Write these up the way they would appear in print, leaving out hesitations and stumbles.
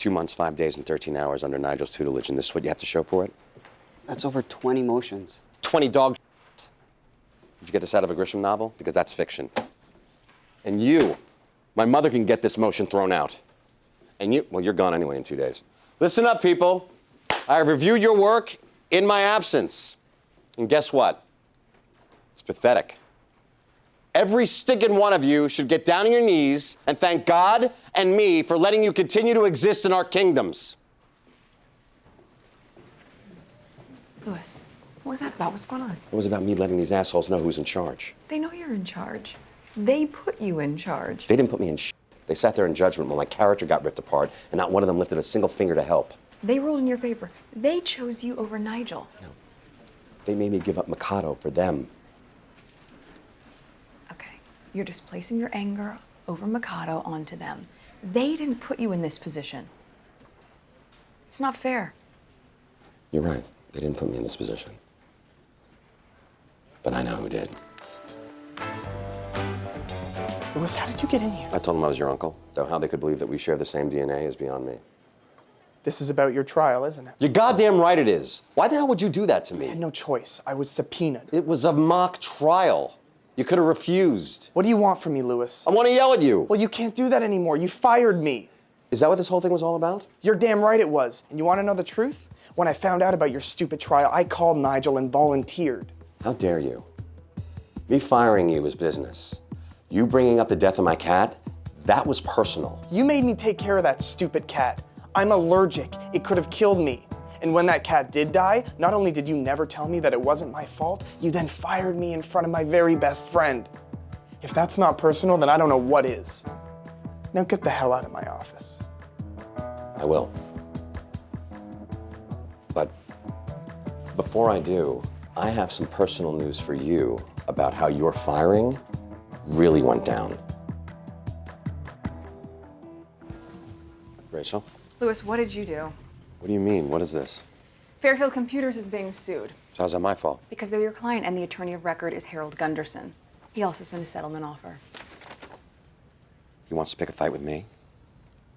2 months, 5 days, and 13 hours under Nigel's tutelage, and this is what you have to show for it? That's over 20 motions. 20 dog. Did you get this out of a Grisham novel? Because that's fiction. And you, my mother can get this motion thrown out. And you, well, you're gone anyway in 2 days. Listen up, people. I have reviewed your work in my absence. And guess what? It's pathetic. Every stinking one of you should get down on your knees and thank God and me for letting you continue to exist in our kingdoms. Louis, what was that about? What's going on? It was about me letting these assholes know who's in charge. They know you're in charge. They put you in charge. They didn't put me in shit. They sat there in judgment while my character got ripped apart, and not one of them lifted a single finger to help. They ruled in your favor. They chose you over Nigel. No. They made me give up Mikado for them. Okay, you're displacing your anger over Mikado onto them. They didn't put you in this position. It's not fair. You're right. They didn't put me in this position. But I know who did. Louis, how did you get in here? I told them I was your uncle, though how they could believe that we share the same DNA is beyond me. This is about your trial, isn't it? You're goddamn right it is. Why the hell would you do that to me? I had no choice. I was subpoenaed. It was a mock trial. You could have refused. What do you want from me, Louis? I want to yell at you. Well, you can't do that anymore. You fired me. Is that what this whole thing was all about? You're damn right it was. And you want to know the truth? When I found out about your stupid trial, I called Nigel and volunteered. How dare you? Me firing you was business. You bringing up the death of my cat, that was personal. You made me take care of that stupid cat. I'm allergic. It could have killed me. And when that cat did die, not only did you never tell me that it wasn't my fault, you then fired me in front of my very best friend. If that's not personal, then I don't know what is. Now get the hell out of my office. I will. But before I do, I have some personal news for you about how your firing really went down. Rachel? Louis, what did you do? What do you mean? What is this? Fairfield Computers is being sued. So how's that my fault? Because they're your client and the attorney of record is Harold Gunderson. He also sent a settlement offer. He wants to pick a fight with me?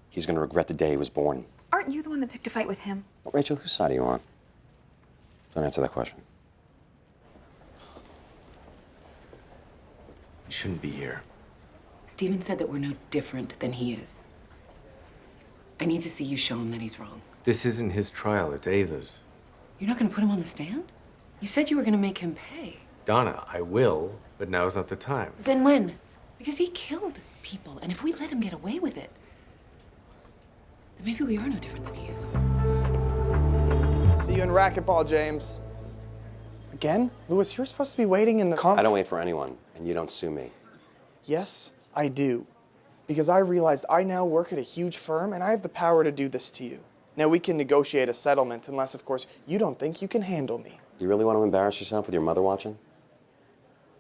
He's going to regret the day he was born. Aren't you the one that picked a fight with him? Well, Rachel, whose side are you on? Don't answer that question. You shouldn't be here. Steven said that we're no different than he is. I need to see you show him that he's wrong. This isn't his trial, it's Ava's. You're not gonna put him on the stand? You said you were gonna make him pay. Donna, I will, but now's not the time. Then when? Because he killed people, and if we let him get away with it, then maybe we are no different than he is. See you in racquetball, James. Again? Louis, you're supposed to be waiting in the I don't wait for anyone, and you don't sue me. Yes, I do. Because I realized I now work at a huge firm, and I have the power to do this to you. Now, we can negotiate a settlement, unless, of course, you don't think you can handle me. You really want to embarrass yourself with your mother watching?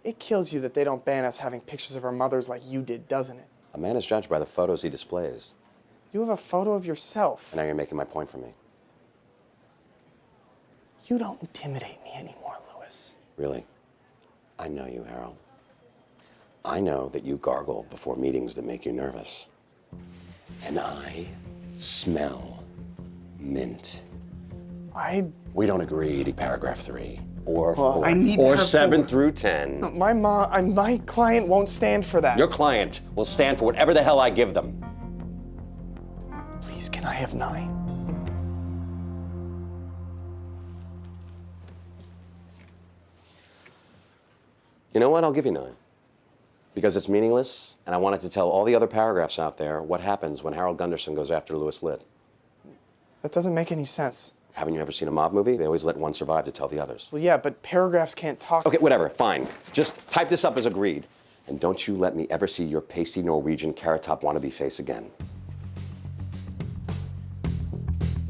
It kills you that they don't ban us having pictures of our mothers like you did, doesn't it? A man is judged by the photos he displays. You have a photo of yourself. And now you're making my point for me. You don't intimidate me anymore, Louis. Really? I know you, Harold. I know that you gargle before meetings that make you nervous. And I smell mint. We don't agree to paragraph 3 or Well, 4 I need or to have 7 through 10. My client won't stand for that. Your client will stand for whatever the hell I give them. Please, can I have 9? You know what? I'll give you 9. Because it's meaningless, and I wanted to tell all the other paragraphs out there what happens when Harold Gunderson goes after Louis Litt. That doesn't make any sense. Haven't you ever seen a mob movie? They always let one survive to tell the others. Well, yeah, but paragraphs can't talk. Okay, whatever, fine. Just type this up as agreed. And don't you let me ever see your pasty Norwegian carrot top wannabe face again.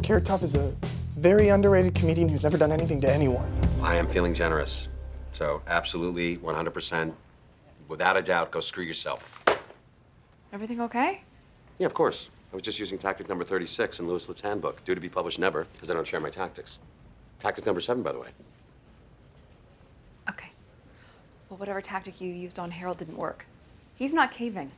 Carrot Top is a very underrated comedian who's never done anything to anyone. I am feeling generous. So absolutely, 100%, without a doubt, go screw yourself. Everything okay? Yeah, of course. I was just using tactic number 36 in Louis Litt's handbook. Due to be published never, because I don't share my tactics. Tactic number 7, by the way. Okay. Well, whatever tactic you used on Harold didn't work. He's not caving.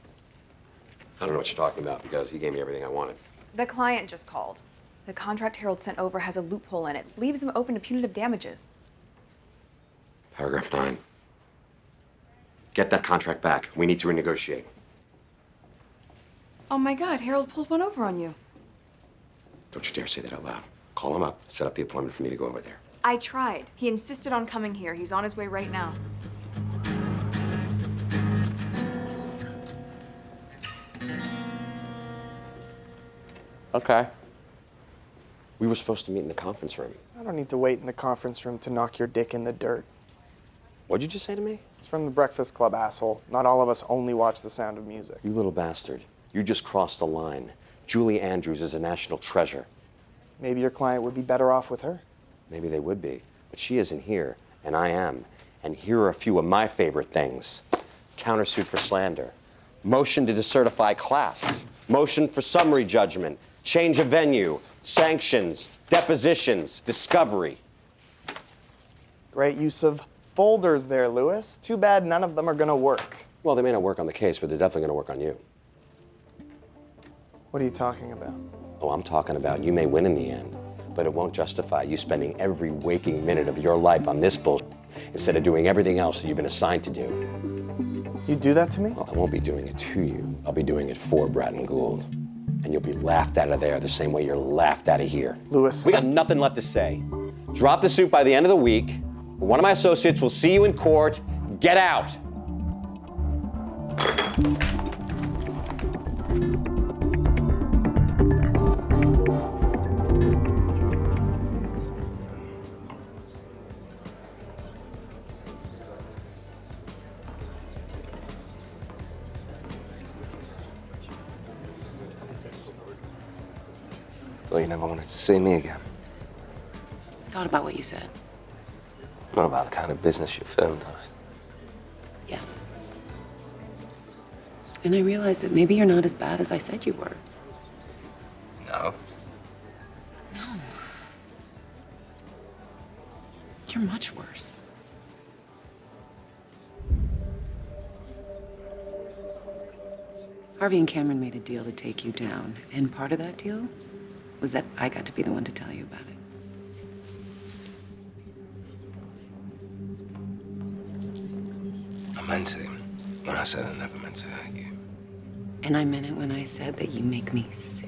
I don't know what you're talking about because he gave me everything I wanted. The client just called. The contract Harold sent over has a loophole in it. Leaves him open to punitive damages. Paragraph 9. Get that contract back. We need to renegotiate. Oh my God, Harold pulled one over on you. Don't you dare say that out loud. Call him up, set up the appointment for me to go over there. I tried. He insisted on coming here. He's on his way right now. Okay. We were supposed to meet in the conference room. I don't need to wait in the conference room to knock your dick in the dirt. What'd you just say to me? It's from the Breakfast Club, asshole. Not all of us only watch The Sound of Music. You little bastard. You just crossed the line. Julie Andrews is a national treasure. Maybe your client would be better off with her. Maybe they would be, but she isn't here, and I am. And here are a few of my favorite things. Countersuit for slander, motion to decertify class, motion for summary judgment, change of venue, sanctions, depositions, discovery. Great use of folders there, Louis. Too bad none of them are gonna work. Well, they may not work on the case, but they're definitely going to work on you. What are you talking about? Oh, I'm talking about you may win in the end, but it won't justify you spending every waking minute of your life on this bullshit instead of doing everything else that you've been assigned to do. You'd do that to me? Well, I won't be doing it to you. I'll be doing it for Bratton Gould. And you'll be laughed out of there the same way you're laughed out of here. Louis. We got nothing left to say. Drop the suit by the end of the week. One of my associates will see you in court. Get out. Well, you never wanted to see me again. I thought about what you said. Not about the kind of business you filmed us. Yes. And I realized that maybe you're not as bad as I said you were. No. No. You're much worse. Harvey and Cameron made a deal to take you down, and part of that deal was that I got to be the one to tell you about it. I meant to. When I said I never meant to hurt you. And I meant it when I said that you make me sick.